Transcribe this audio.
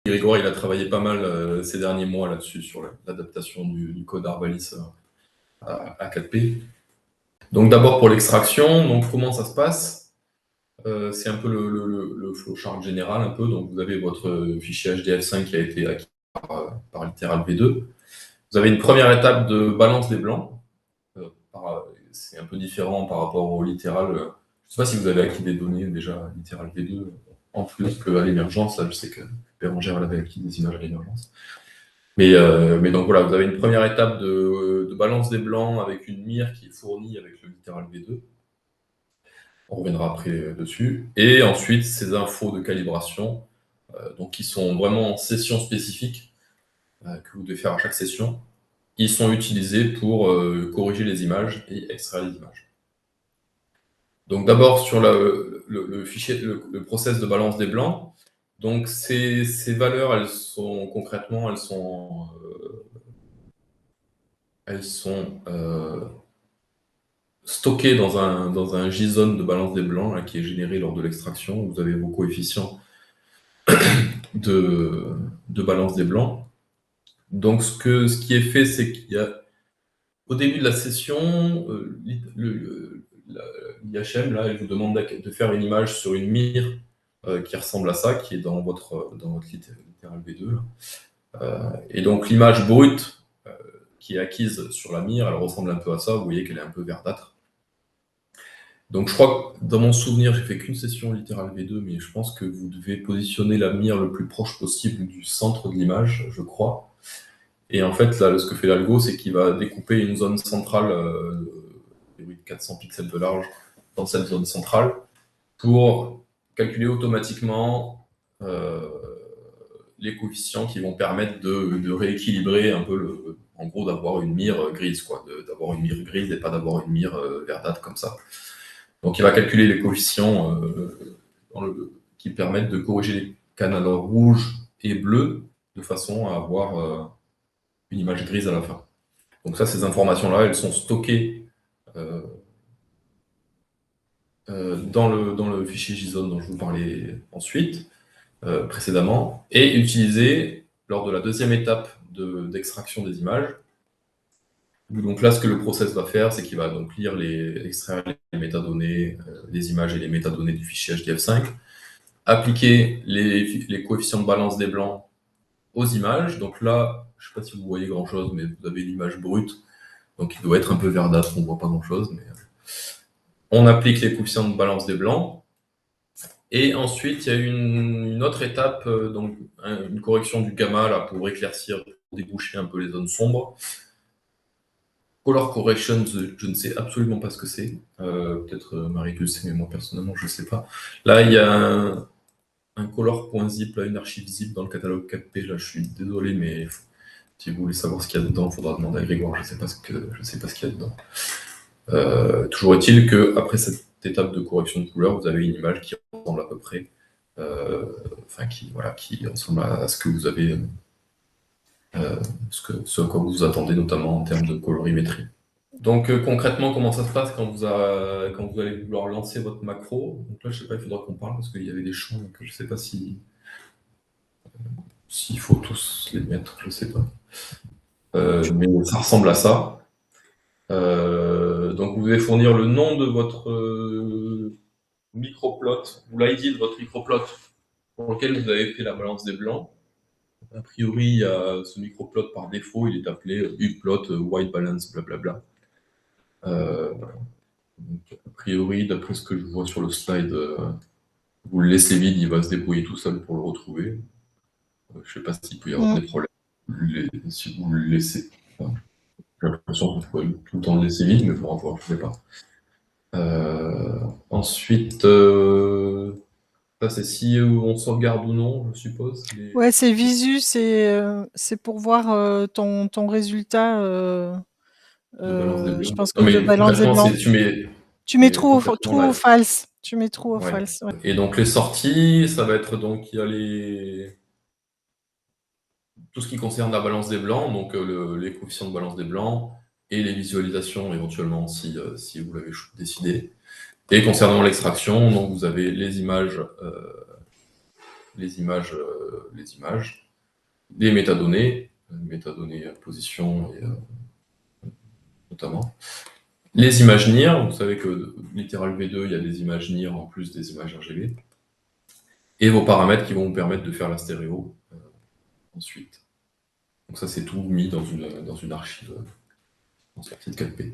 Grégoire, il a travaillé pas mal ces derniers mois là-dessus, sur l'adaptation du code Arvalis à 4P. Donc d'abord pour l'extraction, donc comment ça se passe? C'est un peu le flowchart général un peu. Donc vous avez votre fichier HDF5 qui a été acquis par Literal V2. Vous avez une première étape de balance des blancs. C'est un peu différent par rapport au Literal. Je ne sais pas si vous avez acquis des données déjà Literal V2 en plus qu'à l'émergence. Là, je sais que Bérangère avait acquis des images à l'émergence. Mais donc voilà, vous avez une première étape de balance des blancs avec une mire qui est fournie avec le Literal V2. On reviendra après dessus. Et ensuite, ces infos de calibration, donc qui sont vraiment en session spécifique, que vous devez faire à chaque session, ils sont utilisés pour corriger les images et extraire les images. Donc d'abord sur le fichier, le process de balance des blancs. Donc ces valeurs, elles sont concrètement, elles sont stockées dans un JSON de balance des blancs là, qui est généré lors de l'extraction. Vous avez vos coefficients de balance des blancs. Donc ce qui est fait, c'est qu'il y a au début de la session, l'IHM, là, elle vous demande de faire une image sur une mire qui ressemble à ça, qui est dans votre Literal V2. Et donc l'image brute qui est acquise sur la mire, elle ressemble un peu à ça. Vous voyez qu'elle est un peu verdâtre. Donc je crois que dans mon souvenir, j'ai fait qu'une session Literal V2, mais je pense que vous devez positionner la mire le plus proche possible du centre de l'image, je crois. Et en fait, là, ce que fait l'algo, c'est qu'il va découper une zone centrale de 400 pixels de large dans cette zone centrale pour calculer automatiquement les coefficients qui vont permettre de rééquilibrer un peu en gros, d'avoir une mire grise, quoi, d'avoir une mire grise et pas d'avoir une mire verdâtre comme ça. Donc, il va calculer les coefficients qui permettent de corriger les canals rouges et bleus de façon à avoir une image grise à la fin. Donc ça, ces informations-là, elles sont stockées dans le fichier JSON dont je vous parlais ensuite, précédemment, et utilisées lors de la deuxième étape d'extraction des images. Donc là, ce que le process va faire, c'est qu'il va donc extraire les métadonnées, les images et les métadonnées du fichier HDF5, appliquer les coefficients de balance des blancs aux images. Donc là, je ne sais pas si vous voyez grand-chose, mais vous avez l'image brute. Donc il doit être un peu verdâtre, on ne voit pas grand-chose. Mais on applique les coefficients de balance des blancs. Et ensuite, il y a une autre étape, donc une correction du gamma là, pour éclaircir, pour déboucher un peu les zones sombres. Color correction, je ne sais absolument pas ce que c'est. Peut-être Marie tu le sais, mais moi personnellement, je ne sais pas. Là, il y a un color.zip, une archive zip dans le catalogue 4P. Là, je suis désolé, mais si vous voulez savoir ce qu'il y a dedans, il faudra demander à Grégoire. Je ne sais pas ce qu'il y a dedans. Toujours est-il qu'après cette étape de correction de couleur, vous avez une image qui ressemble à peu près, qui ressemble à ce que vous avez, ce à quoi vous vous attendez, notamment en termes de colorimétrie. Donc concrètement, comment ça se passe quand vous allez vouloir lancer votre macro? Donc là, je ne sais pas, il faudra qu'on parle parce qu'il y avait des champs que je ne sais pas s'il faut tous les mettre, je ne sais pas. Mais ça ressemble à ça. Donc vous devez fournir le nom de votre microplot, ou l'ID de votre microplot pour lequel vous avez fait la balance des blancs. A priori, il y a ce microplot par défaut, il est appelé uplot, white balance, blablabla. Donc, a priori, d'après ce que je vois sur le slide, vous le laissez vide, il va se débrouiller tout seul pour le retrouver. Je ne sais pas s'il peut y avoir des problèmes si vous le laissez. Enfin, j'ai l'impression que vous pouvez tout le temps le laisser vide, mais il faudra voir, je ne sais pas. Ensuite, ça c'est si on sauvegarde ou non, je suppose. Ouais, c'est visu, c'est pour voir ton résultat. De balance des blancs. Je pense que Non, mais de balance des concrètement, blancs. tu mets True ou false. Tu mets true ou ouais. false. Ouais. Et donc les sorties, ça va être donc il y a tout ce qui concerne la balance des blancs, donc les coefficients de balance des blancs et les visualisations éventuellement si vous l'avez décidé. Et concernant l'extraction, donc vous avez les images les images, les métadonnées, position notamment. Les images NIR, vous savez que littéral V2, il y a des images NIR en plus des images RGB. Et vos paramètres qui vont vous permettre de faire la stéréo ensuite. Donc ça, c'est tout mis dans une archive en sortie de 4P.